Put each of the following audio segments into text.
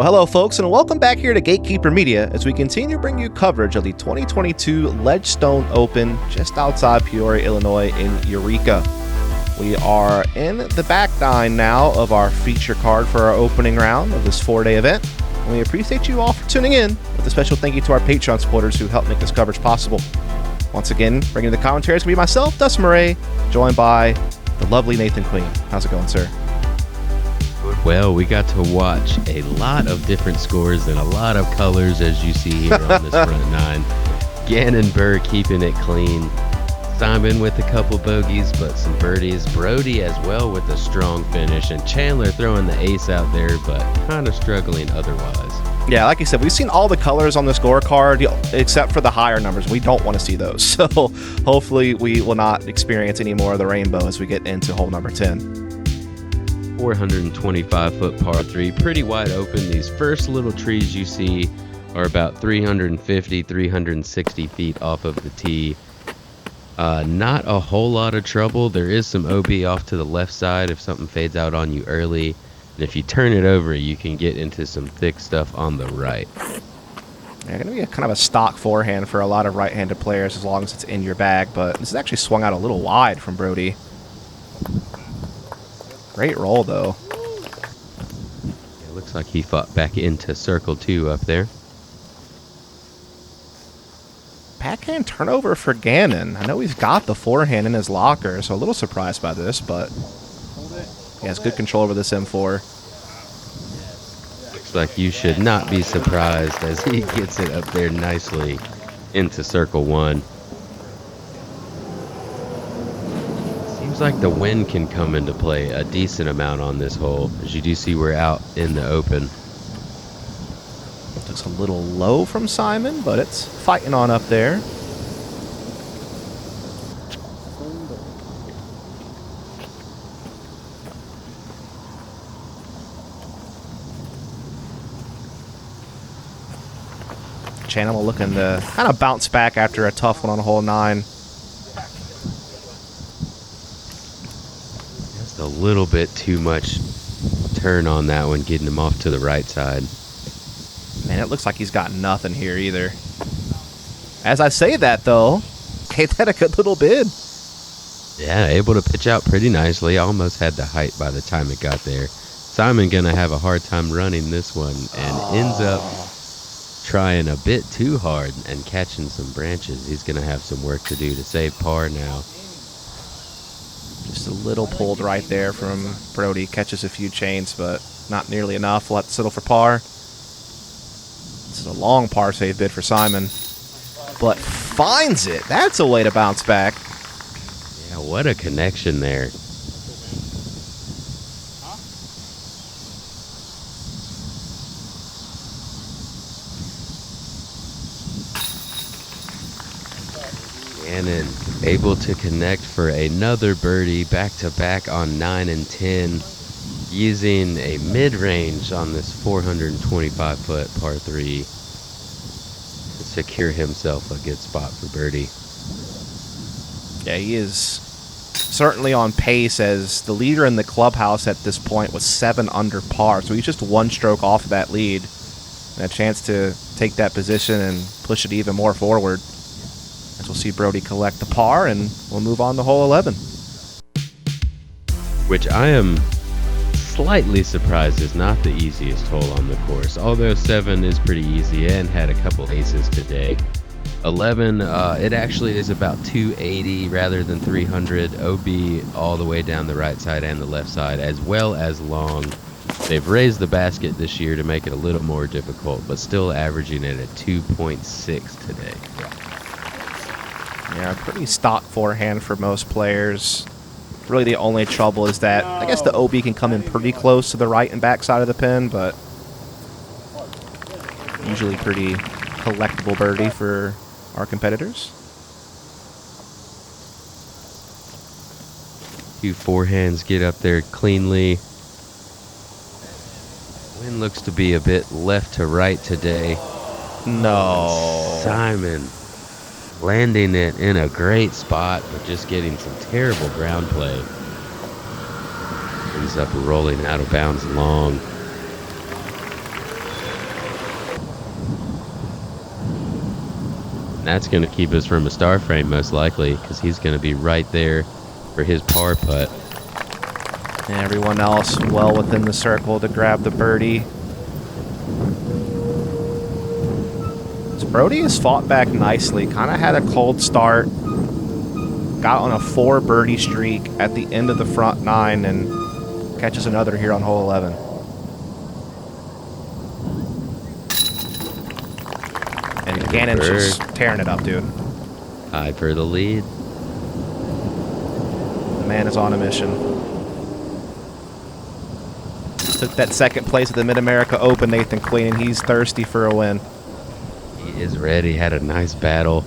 Hello folks, and welcome back here to Gatekeeper Media as we continue to bring you coverage of the 2022 Ledgestone Open just outside Peoria, Illinois in Eureka. We are in the back nine now of our feature card for our opening round of this 4-day event. And we appreciate you all for tuning in, with a special thank you to our Patreon supporters who help make this coverage possible. Once again, bringing the commentary is going to be myself, Dustin Mouret, joined by the lovely Nathan Queen. How's it going, sir? Well, we got to watch a lot of different scores and a lot of colors, as you see here on this front nine. Gannon Buhr keeping it clean. Simon with a couple bogeys, but some birdies. Brodie as well with a strong finish. And Chandler throwing the ace out there, but kind of struggling otherwise. Yeah, like you said, we've seen all the colors on the scorecard except for the higher numbers. We don't want to see those. So hopefully we will not experience any more of the rainbow as we get into hole number 10. 425-foot par 3, pretty wide open. These first little trees you see are about 350, 360 feet off of the tee. Not a whole lot of trouble. There is some OB off to the left side if something fades out on you early. And if you turn it over, you can get into some thick stuff on the right. Yeah, going to be a kind of a stock forehand for a lot of right-handed players as long as it's in your bag. But this is actually swung out a little wide from Brodie. Great roll, though. It looks like he fought back into circle 2 up there. Backhand turnover for Gannon. I know he's got the forehand in his locker, so a little surprised by this, but he has good control over this M4. Looks like you should not be surprised as he gets it up there nicely into circle 1. Seems like the wind can come into play a decent amount on this hole. As you do see, we're out in the open. Looks a little low from Simon, but it's fighting on up there. Chandler looking to kind of bounce back after a tough one on hole 9. Just a little bit too much turn on that one, getting him off to the right side. Man, it looks like he's got nothing here either. As I say that, though, gave that a good little bid. Yeah, able to pitch out pretty nicely. Almost had the height by the time it got there. Simon gonna have a hard time running this one and ends up trying a bit too hard and catching some branches. He's gonna have some work to do to save par now. Just a little pulled right there from Brodie. Catches a few chains, but not nearly enough. We'll have to settle for par. This is a long par save bid for Simon, but finds it. That's a way to bounce back. Yeah, what a connection there. Gannon able to connect for another birdie, back-to-back on 9 and 10, using a mid-range on this 425-foot par 3 to secure himself a good spot for birdie. Yeah, he is certainly on pace as the leader in the clubhouse at this point was 7 under par, so he's just one stroke off of that lead and a chance to take that position and push it even more forward. As we'll see Brodie collect the par, and we'll move on to hole 11. Which I am slightly surprised is not the easiest hole on the course, although 7 is pretty easy and had a couple aces today. 11, it actually is about 280 rather than 300. OB all the way down the right side and the left side, as well as long. They've raised the basket this year to make it a little more difficult, but still averaging it at 2.6 today. Yeah, pretty stock forehand for most players. Really the only trouble is that I guess the OB can come in pretty close to the right and back side of the pin, but usually pretty collectible birdie for our competitors. 2 forehands get up there cleanly. Wind looks to be a bit left to right today. No. Simon landing it in a great spot, but just getting some terrible ground play. Ends up rolling out of bounds long. That's going to keep us from a star frame most likely, because he's going to be right there for his par putt. And everyone else well within the circle to grab the birdie. Brodie has fought back nicely. Kind of had a cold start. Got on a 4 birdie streak at the end of the front 9 and catches another here on hole 11. And Gannon's just tearing it up, dude. Tied for the lead. The man is on a mission. Took that second place at the Mid-America Open, Nathan Queen, and he's thirsty for a win. He is ready. Had a nice battle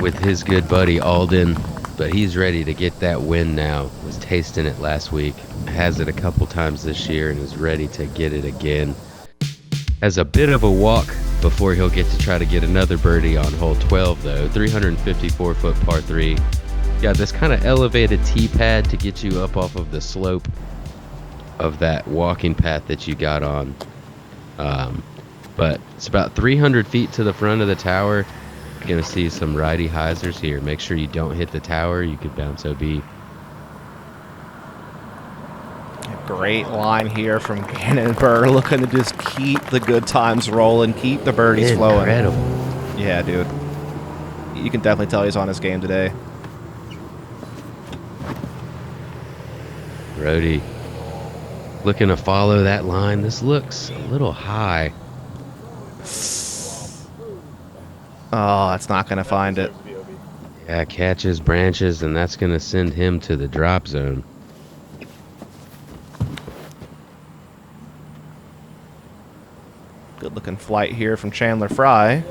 with his good buddy Alden, but he's ready to get that win now. Was tasting it last week. Has it a couple times this year and is ready to get it again. Has a bit of a walk before he'll get to try to get another birdie on hole 12 though. 354-foot par 3. Got this kind of elevated tee pad to get you up off of the slope of that walking path that you got on. But it's about 300 feet to the front of the tower. You're going to see some righty hyzers here. Make sure you don't hit the tower. You could bounce OB. Great line here from Gannon Buhr, looking to just keep the good times rolling, keep the birdies flowing. Incredible. Yeah, dude. You can definitely tell he's on his game today. Brodie looking to follow that line. This looks a little high. Oh, that's not going to find it. Yeah, catches branches, and that's going to send him to the drop zone. Good looking flight here from Chandler Fry.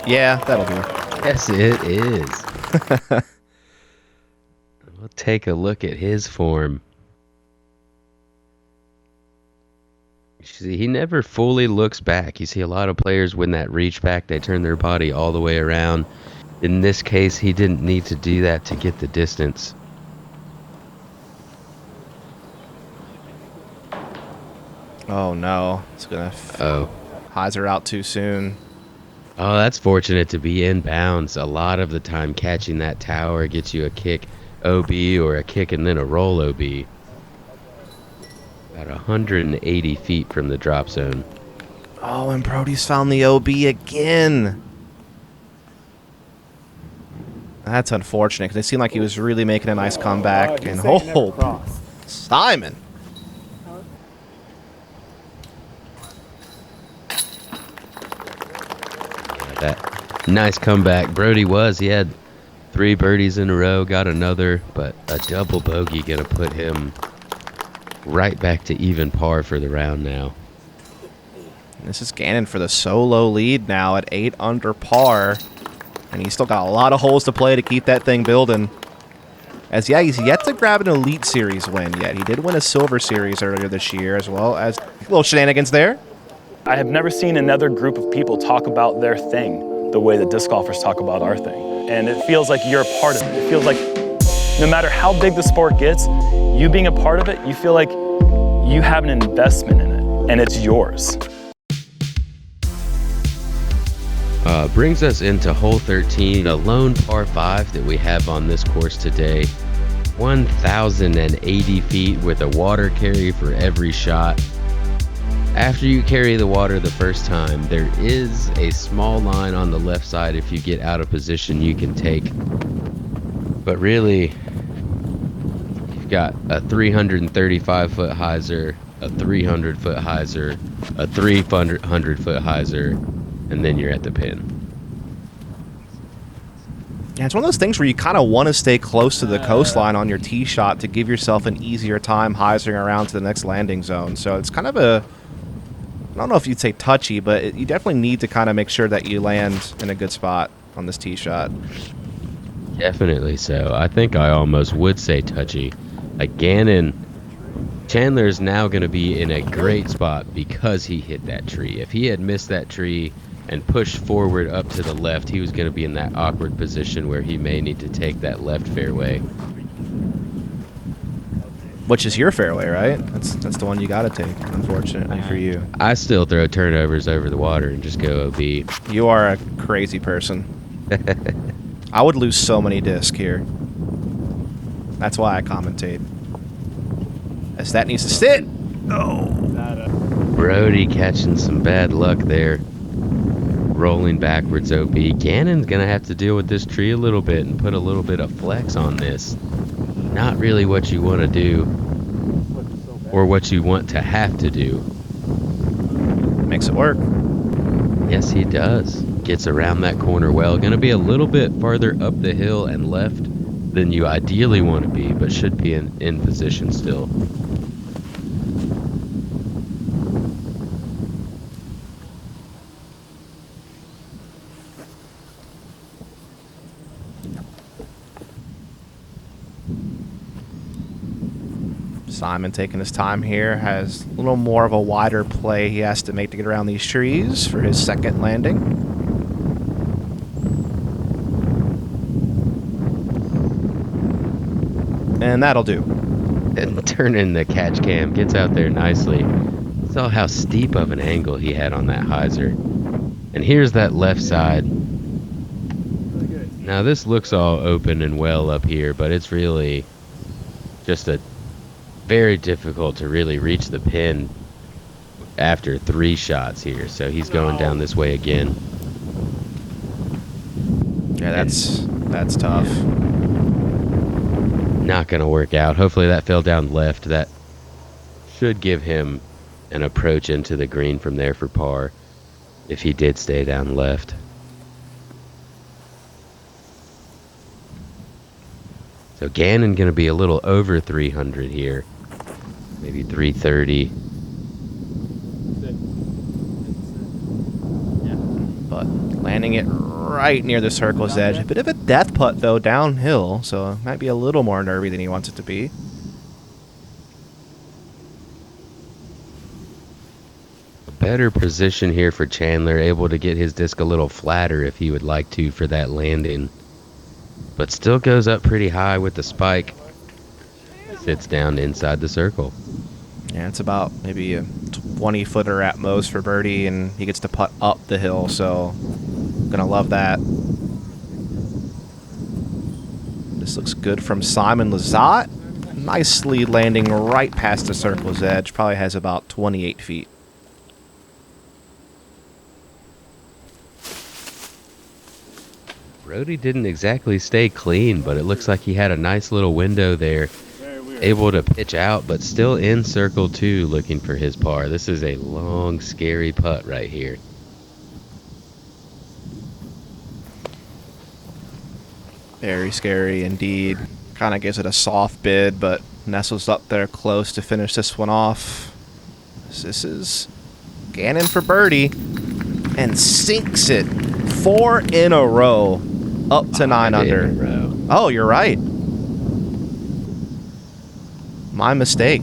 Yeah, that'll do. Yes, it is. We'll take a look at his form. You see, he never fully looks back. You see a lot of players when that reach back, they turn their body all the way around. In this case, he didn't need to do that to get the distance. Oh, no. It's going to hyzer out too soon. Oh, that's fortunate to be in bounds. A lot of the time catching that tower gets you a kick OB or a kick and then a roll OB. About 180 feet from the drop zone. Oh, and Brodie's found the OB again. That's unfortunate because it seemed like he was really making a nice comeback. And Simon. That nice comeback. Brodie he had 3 birdies in a row, got another, but a double bogey gonna put him right back to even par for the round now. This is Gannon for the solo lead now at 8 under par. And he's still got a lot of holes to play to keep that thing building. As, yeah, he's yet to grab an Elite Series win yet. He did win a Silver Series earlier this year, as well as a little shenanigans there. I have never seen another group of people talk about their thing the way that disc golfers talk about our thing. And it feels like you're a part of it. It feels like no matter how big the sport gets, you being a part of it, you feel like you have an investment in it, and it's yours. Brings us into hole 13, a lone par 5 that we have on this course today. 1,080 feet with a water carry for every shot. After you carry the water the first time, there is a small line on the left side if you get out of position you can take. But really, you've got a 335-foot hyzer, a 300-foot hyzer, a 300-foot hyzer, and then you're at the pin. Yeah, it's one of those things where you kind of want to stay close to the coastline on your tee shot to give yourself an easier time hyzering around to the next landing zone. So it's kind of a, I don't know if you'd say touchy, but you definitely need to kind of make sure that you land in a good spot on this tee shot. Definitely so. I think I almost would say touchy. Like Gannon, Chandler's now going to be in a great spot because he hit that tree. If he had missed that tree and pushed forward up to the left, he was going to be in that awkward position where he may need to take that left fairway. Which is your fairway, right? That's the one you got to take, unfortunately for you. I still throw turnovers over the water and just go OB. You are a crazy person. I would lose so many discs here. That's why I commentate. As that needs to sit. Oh. Brodie catching some bad luck there. Rolling backwards OB. Gannon's going to have to deal with this tree a little bit and put a little bit of flex on this. Not really what you want to do. Or what you want to have to do. Makes it work. Yes, he does. Gets around that corner well. Going to be a little bit farther up the hill and left than you ideally want to be, but should be in position still. Simon taking his time here, has a little more of a wider play he has to make to get around these trees for his second landing. And that'll do. And turning the catch cam, gets out there nicely. Saw how steep of an angle he had on that hyzer. And here's that left side. Now this looks all open and well up here, but it's really just a very difficult to really reach the pin after 3 shots here. So he's going down this way again. Yeah, that's tough. Not going to work out. Hopefully that fell down left. That should give him an approach into the green from there for par if he did stay down left. So Gannon going to be a little over 300 here. Maybe 330. But landing it right near the circle's edge. A bit of a death putt, though, downhill, so it might be a little more nervy than he wants it to be. A better position here for Chandler, able to get his disc a little flatter if he would like to for that landing. But still goes up pretty high with the spike. Sits down inside the circle. Yeah, it's about maybe a 20-footer at most for birdie, and he gets to putt up the hill, so gonna love that. This looks good from Simon Lizotte. Nicely landing right past the circle's edge. Probably has about 28 feet. Brodie didn't exactly stay clean, but it looks like he had a nice little window there. Able to pitch out, but still in circle 2 looking for his par. This is a long, scary putt right here. Very scary indeed. Kind of gives it a soft bid, but nestles up there close to finish this one off. This is Gannon for birdie and sinks it 4 in a row up to 9 under. Oh, you're right. My mistake.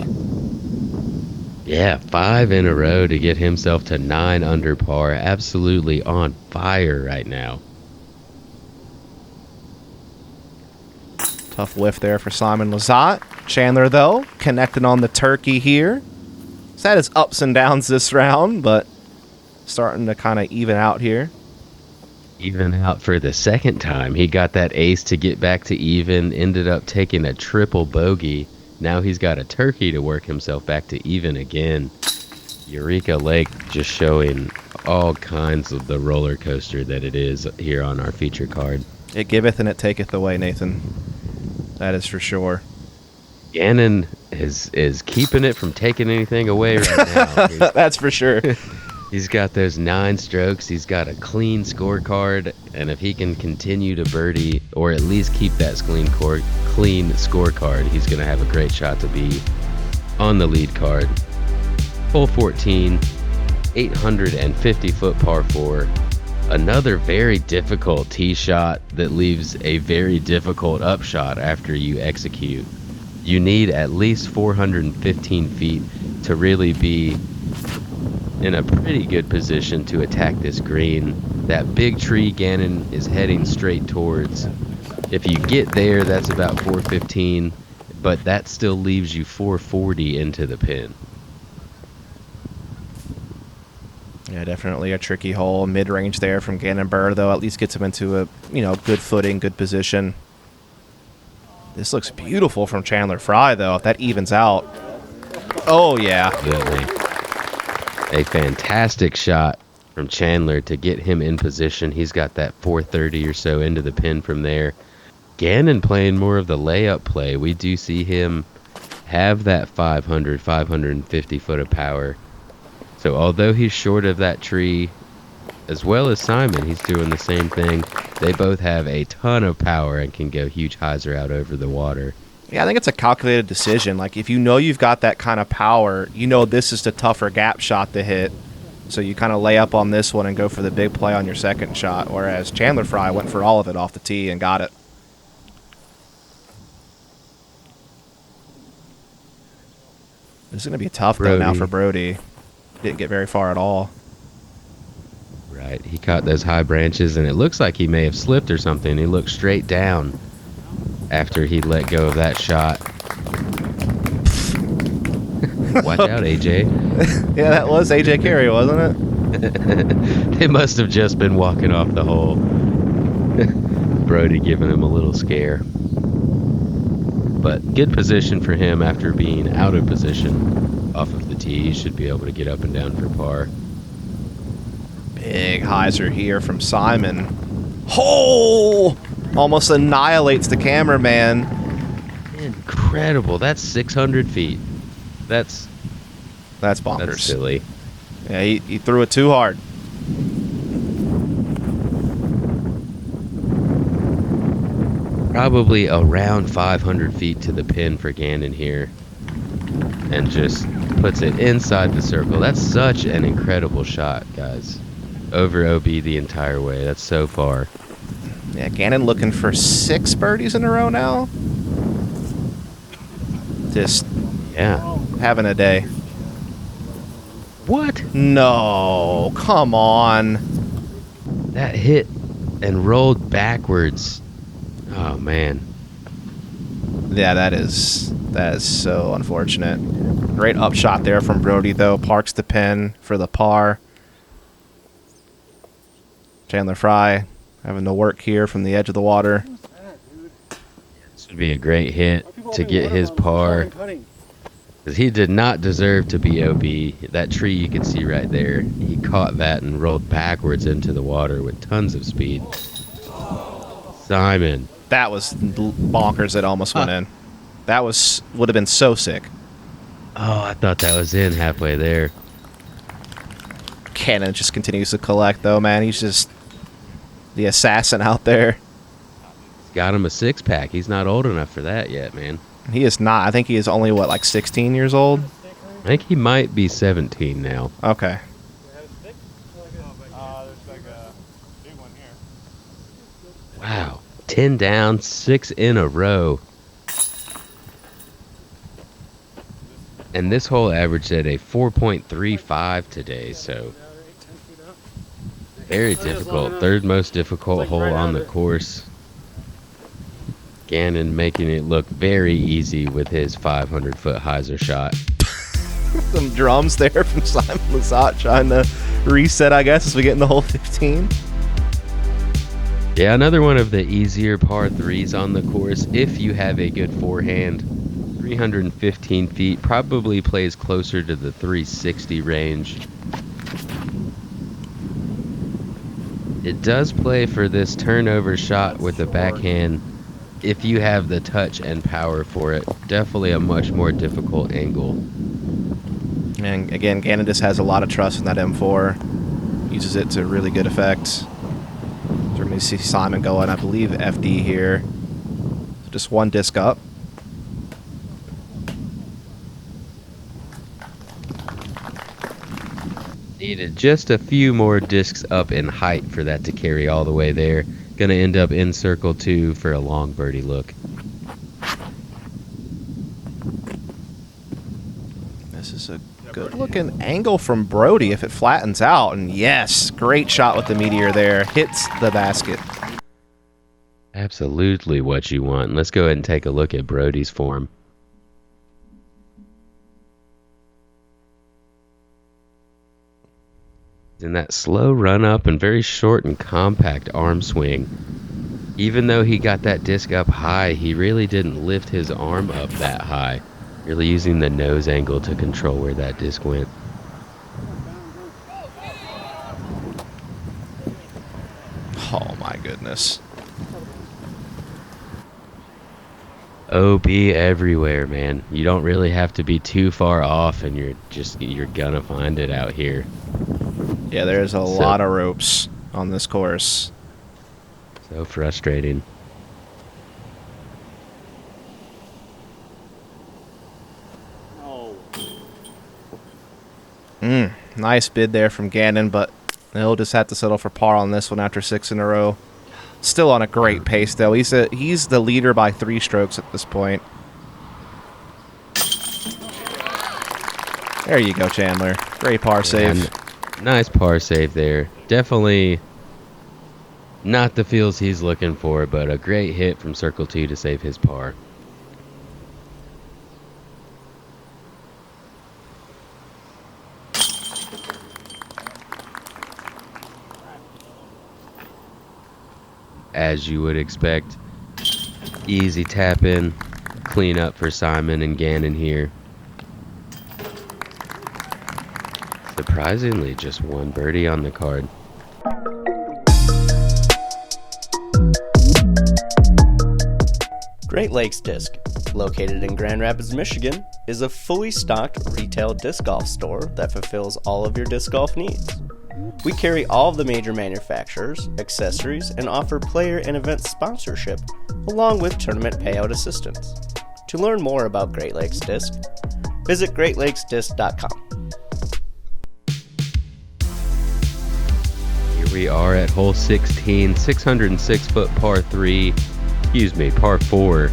Yeah, 5 in a row to get himself to 9 under par. Absolutely on fire right now. Tough whiff there for Simon Lizotte. Chandler, though, connected on the turkey here. He's had his ups and downs this round, but starting to kind of even out here. Even out for the second time. He got that ace to get back to even. Ended up taking a triple bogey. Now he's got a turkey to work himself back to even again. Eureka Lake just showing all kinds of the roller coaster that it is here on our feature card. It giveth and it taketh away, Nathan. That is for sure. Gannon is keeping it from taking anything away right now. That's for sure. He's got those 9 strokes. He's got a clean scorecard. And if he can continue to birdie, or at least keep that clean scorecard, he's going to have a great shot to be on the lead card. Hole 14, 850-foot par 4. Another very difficult tee shot that leaves a very difficult upshot after you execute. You need at least 415 feet to really be in a pretty good position to attack this green. That big tree Gannon is heading straight towards. If you get there, that's about 415. but that still leaves you 440 into the pin. Yeah, definitely a tricky hole. Mid-range there from Gannon Buhr, though, at least gets him into a, good footing, good position. This looks beautiful from Chandler Fry, though, if that evens out. Oh, yeah. Absolutely. A fantastic shot from Chandler to get him in position. He's got that 430 or so into the pin from there. Gannon playing more of the layup play. We do see him have that 550 foot of power. So although he's short of that tree, as well as Simon, he's doing the same thing. They both have a ton of power and can go huge hyzer out over the water. Yeah, I think it's a calculated decision. Like, if you know you've got that kind of power, this is the tougher gap shot to hit. So you kind of lay up on this one and go for the big play on your second shot, whereas Chandler Fry went for all of it off the tee and got it. This is going to be tough, though, now for Brodie. Didn't get very far at all. Right, he caught those high branches, and it looks like he may have slipped or something. He looked straight down after he let go of that shot. Watch out, AJ. Yeah, that was AJ Carey, wasn't it? They must have just been walking off the hole. Brodie giving him a little scare. But good position for him after being out of position off of the tee. He should be able to get up and down for par. Big hyzer here from Simon. Oh! Almost annihilates the cameraman. Incredible. That's 600 feet. That's bonkers. That's silly. Yeah, he threw it too hard. Probably around 500 feet to the pin for Gannon here. And just puts it inside the circle. That's such an incredible shot, guys. Over OB the entire way. That's so far. Yeah, Gannon looking for 6 birdies in a row now. Just having a day. What? No, come on. That hit and rolled backwards. Oh, man. Yeah, that is so unfortunate. Great upshot there from Brodie, though. Parks the pin for the par. Chandler Fry having to work here from the edge of the water. This would be a great hit to get his par. Because he did not deserve to be OB. That tree you can see right there, he caught that and rolled backwards into the water with tons of speed. Simon. That was bonkers. It almost went in. That would have been so sick. Oh, I thought that was in halfway there. Gannon just continues to collect, though, man. He's just the assassin out there. Got him a 6-pack. He's not old enough for that yet, man. He is not. I think he is only, 16 years old? I think he might be 17 now. Okay. Wow. 10 down, 6 in a row. And this hole averaged at a 4.35 today, so very difficult. Third most difficult hole on the course. Gannon making it look very easy with his 500-foot hyzer shot. Some drums there from Simon Lizotte trying to reset, I guess, as we get into hole 15. Yeah, another one of the easier par 3s on the course. If you have a good forehand, 315 feet, probably plays closer to the 360 range. It does play for this turnover shot with the backhand. If you have the touch and power for it, definitely a much more difficult angle. And again, Gannon just has a lot of trust in that M4. Uses it to really good effect. So we're going to see Simon going, I believe, FD here. So just one disc up. Needed just a few more discs up in height for that to carry all the way there. Gonna end up in circle 2 for a long birdie look. This is a good looking angle from Brodie if it flattens out. And yes, great shot with the meteor there. Hits the basket. Absolutely what you want. Let's go ahead and take a look at Brodie's form. In that slow run up and very short and compact arm swing. Even though he got that disc up high, he really didn't lift his arm up that high. Really using the nose angle to control where that disc went. Oh my goodness. OB everywhere, man. You don't really have to be too far off, and you're gonna find it out here. Yeah, there's a lot of ropes on this course. So frustrating. Nice bid there from Gannon, but he'll just have to settle for par on this one after 6 in a row. Still on a great pace, though. He's the leader by 3 strokes at this point. There you go, Chandler. Great par save. Nice par save there. Definitely not the feels he's looking for, but a great hit from Circle 2 to save his par. As you would expect, easy tap in, clean up for Simon and Gannon here. Surprisingly, just one birdie on the card. Great Lakes Disc, located in Grand Rapids, Michigan, is a fully stocked retail disc golf store that fulfills all of your disc golf needs. We carry all of the major manufacturers, accessories, and offer player and event sponsorship, along with tournament payout assistance. To learn more about Great Lakes Disc, visit greatlakesdisc.com. Here we are at hole 16, 606-foot par 3, par 4.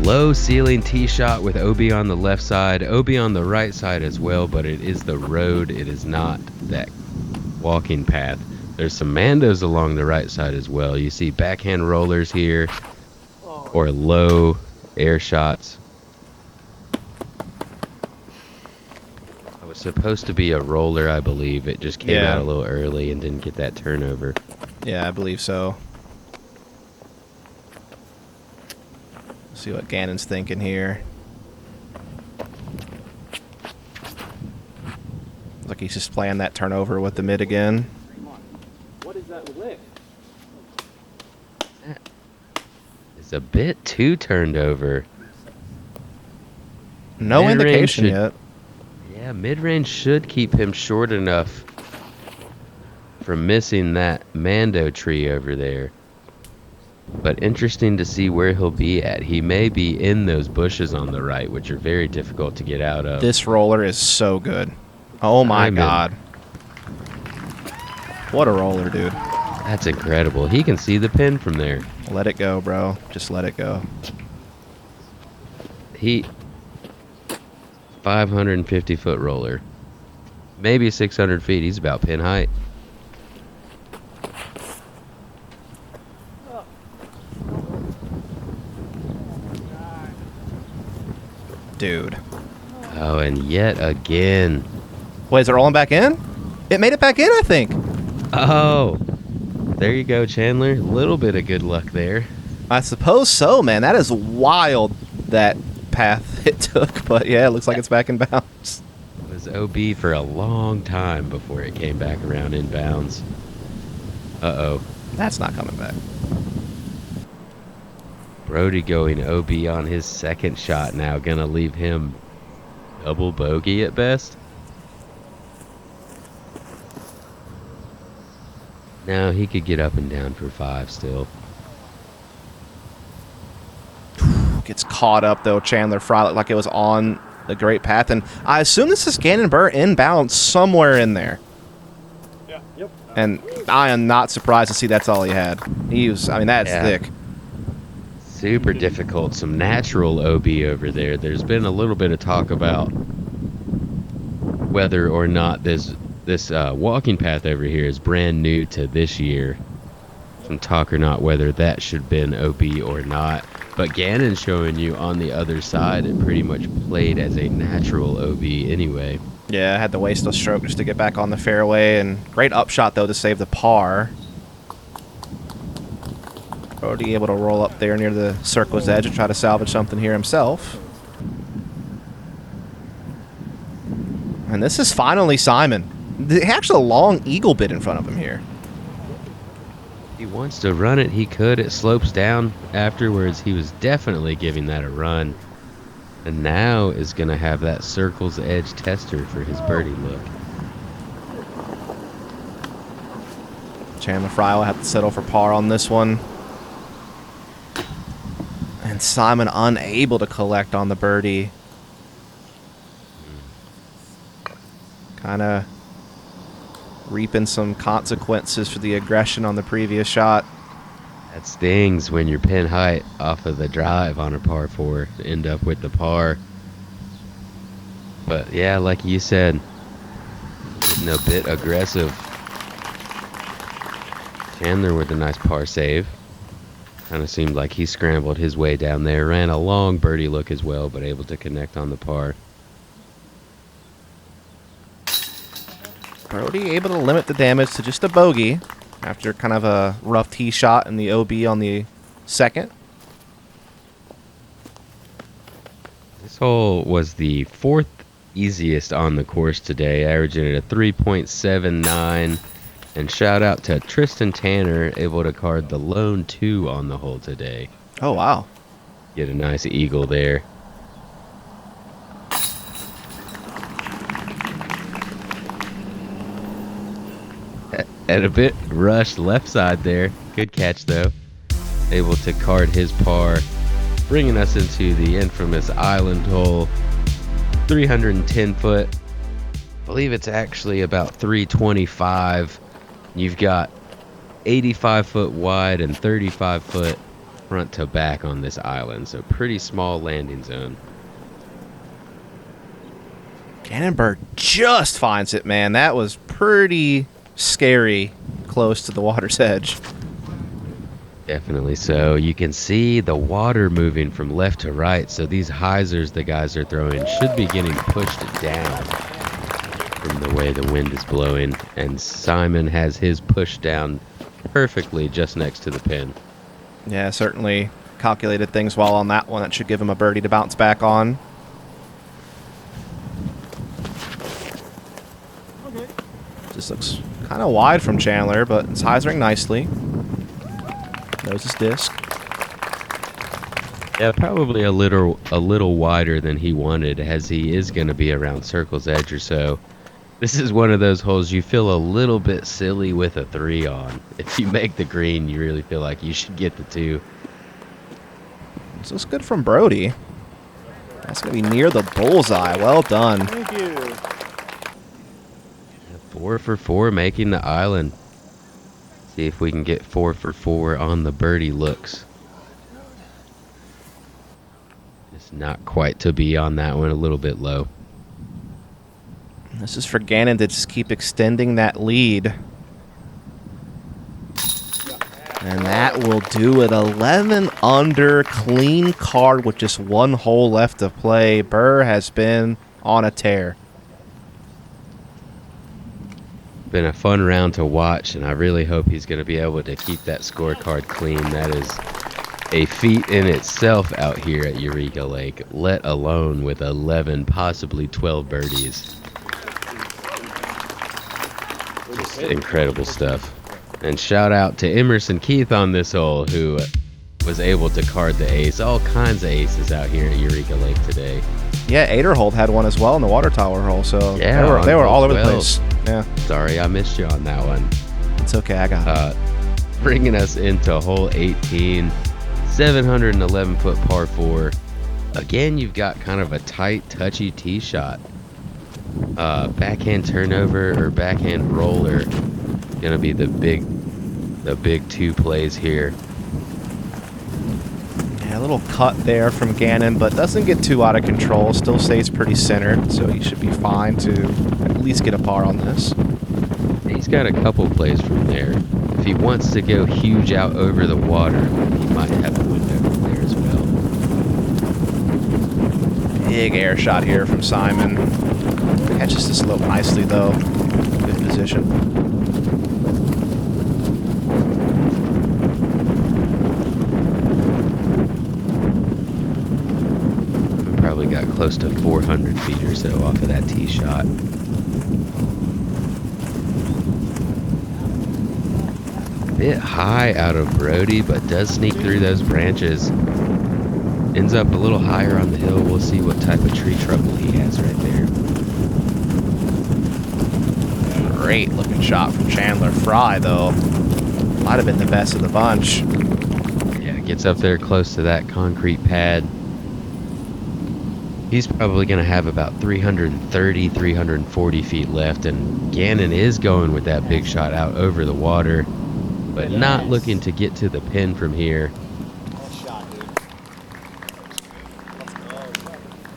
Low ceiling tee shot with OB on the left side, OB on the right side as well, but it is the road, it is not that walking path. There's some Mandos along the right side as well. You see backhand rollers here, or low air shots. It was supposed to be a roller, I believe. It just came out a little early and didn't get that turnover. Yeah, I believe so. See what Gannon's thinking here. Like he's just playing that turnover with the mid again. What is that lick? It's a bit too turned over. No Mid-range indication should- yet. Yeah, mid-range should keep him short enough from missing that Mando tree over there. But interesting to see where he'll be at. He may be in those bushes on the right, which are very difficult to get out of. This roller is so good. Oh my God. What a roller, dude. That's incredible. He can see the pin from there. Let it go, bro. Just let it go. 550-foot roller. Maybe 600 feet. He's about pin height. Dude. Oh, and yet again. Wait, is it rolling back in? It made it back in, I think. Oh, there you go, Chandler. A little bit of good luck there. I suppose so, man. That is wild, that path it took. But yeah, it looks like it's back in bounds. It was OB for a long time before it came back around in bounds. Uh-oh. That's not coming back. Brodie going OB on his second shot now. Gonna leave him double bogey at best. No, he could get up and down for 5 still. Gets caught up, though. Chandler Fry looked like it was on the great path. And I assume this is Gannon Buhr inbound somewhere in there. Yeah, yep. And I am not surprised to see that's all he had. That's thick. Super difficult. Some natural OB over there. There's been a little bit of talk about whether or not this walking path over here is brand new to this year. Some talk or not whether that should have been OB or not. But Gannon showing you on the other side, it pretty much played as a natural OB anyway. Yeah, I had to waste a stroke just to get back on the fairway, and great upshot though to save the par. Brodie able to roll up there near the circle's edge and try to salvage something here himself. And this is finally Simon. Actually, a long eagle bit in front of him here. He wants to run it, he could. It slopes down afterwards. He was definitely giving that a run. And now is going to have that circle's edge tester for his birdie look. Chandler Fry will have to settle for par on this one. And Simon unable to collect on the birdie. Kind of reaping some consequences for the aggression on the previous shot. That stings when your pin height off of the drive on a par 4 end up with the par. But yeah, like you said, getting a bit aggressive. Chandler with a nice par save. Kind of seemed like he scrambled his way down there. Ran a long birdie look as well, but able to connect on the par. Brodie able to limit the damage to just a bogey after kind of a rough tee shot in the OB on the second. This hole was the 4th easiest on the course today, averaging at a 3.79. And shout out to Tristan Tanner, able to card the lone 2 on the hole today. Oh, wow. Get a nice eagle there. At a bit rushed left side there. Good catch though. Able to card his par, bringing us into the infamous island hole. 310 foot. I believe it's actually about 325. You've got 85 foot wide and 35 foot front to back on this island, so pretty small landing zone. Gannon Buhr just finds it, man. That was pretty scary close to the water's edge. Definitely so. You can see the water moving from left to right, so these hyzers the guys are throwing should be getting pushed down from the way the wind is blowing, and Simon has his pushed down perfectly just next to the pin. Yeah, certainly calculated things well on that one. That should give him a birdie to bounce back on. This looks kind of wide from Chandler, but it's hyzering nicely. Knows his disc. Yeah, probably a little wider than he wanted, as he is going to be around circle's edge or so. This is one of those holes you feel a little bit silly with a 3 on. If you make the green, you really feel like you should get the 2. This looks good from Brodie. That's going to be near the bullseye. Well done. Thank you. 4 for 4 making the island. See if we can get 4 for 4 on the birdie looks. Just not quite to be on that one, a little bit low. This is for Gannon to just keep extending that lead. And that will do it. 11 under, clean card with just one hole left to play. Buhr has been on a tear. Been a fun round to watch, and I really hope he's going to be able to keep that scorecard clean. That is a feat in itself out here at Eureka Lake, let alone with 11, possibly 12 birdies. Just incredible stuff. And shout out to Emerson Keith on this hole, who was able to card the ace. All kinds of aces out here at Eureka Lake today. Yeah, Aderhold had one as well in the water tower hole, so Yeah, they were all over the 12. place. Yeah, Sorry, I missed you on that one. it's okay. I got it. Bringing us into hole 18, 711 foot par 4. Again, you've got kind of a tight, touchy tee shot. Backhand turnover or backhand roller gonna be the big 2 plays here. Yeah, a little cut there from Gannon, but doesn't get too out of control. Still stays pretty centered, so he should be fine to at least get a par on this. He's got a couple plays from there. If he wants to go huge out over the water, he might have a window from there as well. Big air shot here from Simon. Catches the slope nicely, though. Good position. We probably got close to 400 feet or so off of that tee shot. Bit high out of Brodie, but does sneak through those branches. Ends up a little higher on the hill. We'll see what type of tree trouble he has right there. Great looking shot from Chandler Fry, though. Might have been the best of the bunch. Yeah, gets up there close to that concrete pad. He's probably going to have about 330, 340 feet left, and Gannon is going with that big shot out over the water, but not looking to get to the pin from here.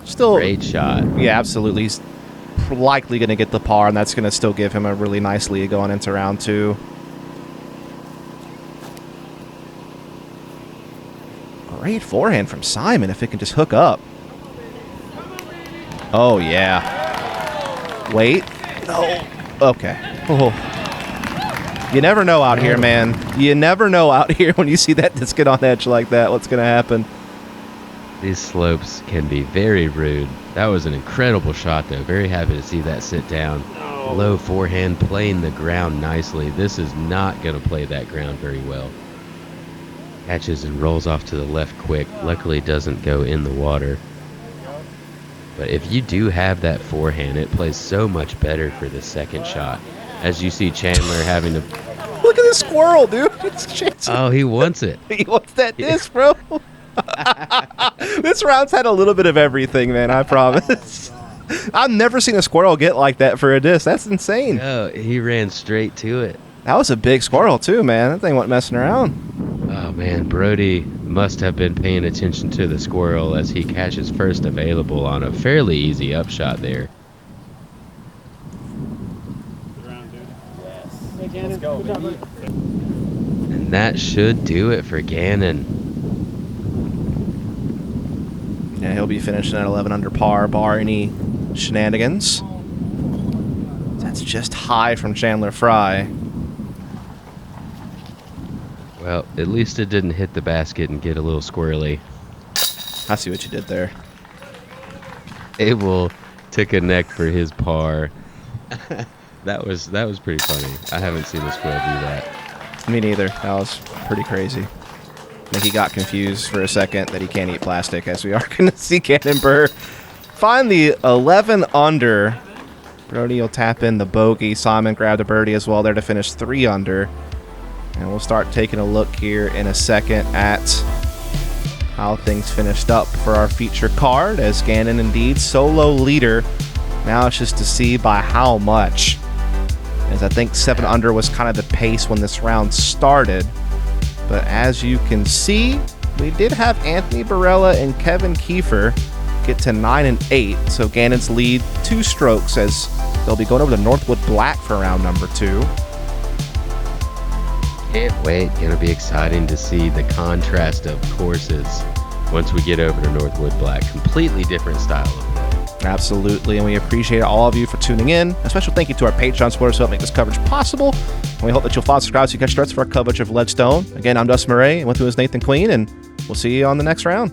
Still, great shot. Yeah, absolutely. He's likely going to get the par, and that's going to still give him a really nice lead going into round 2. Great forehand from Simon if it can just hook up. Oh, yeah. Wait. No. Okay. Oh. You never know out here, man. You never know out here when you see that disc get on edge like that. What's going to happen? These slopes can be very rude. That was an incredible shot, though. Very happy to see that sit down. Low forehand, playing the ground nicely. This is not going to play that ground very well. Catches and rolls off to the left quick. Luckily, doesn't go in the water. But if you do have that forehand, it plays so much better for the second shot. As you see Chandler having to... Look at this squirrel, dude. Oh, he wants it. He wants that disc, bro. This round's had a little bit of everything, man, I promise. I've never seen a squirrel get like that for a disc. That's insane. Oh, he ran straight to it. That was a big squirrel, too, man. That thing wasn't messing around. Oh, man, Brodie must have been paying attention to the squirrel as he catches first available on a fairly easy upshot there. Let's go, baby. And that should do it for Gannon. Yeah, he'll be finishing at 11 under par, bar any shenanigans. That's just high from Chandler Fry. Well, at least it didn't hit the basket and get a little squirrely. I see what you did there. Able to connect for his par. That was pretty funny. I haven't seen a squirrel do that. Me neither. That was pretty crazy. I think he got confused for a second that he can't eat plastic, as we are going to see Gannon Buhr find the 11 under. Brodie will tap in the bogey. Simon grabbed a birdie as well there to finish 3 under. And we'll start taking a look here in a second at how things finished up for our feature card, as Gannon indeed solo leader. Now it's just to see by how much, as I think 7 under was kind of the pace when this round started. But as you can see, we did have Anthony Barella and Kevin Kiefer get to 9 and 8. So Gannon's lead 2 strokes, as they'll be going over to Northwood Black for round number 2. Can't wait. Gonna be exciting to see the contrast of courses once we get over to Northwood Black. Completely different style of play. Absolutely, and we appreciate all of you for tuning in. A special thank you to our Patreon supporters who help make this coverage possible. And we hope that you'll follow, subscribe so you catch starts for our coverage of Ledgestone. Again, I'm Dustin Mouret, and with me is Nathan Queen, and we'll see you on the next round.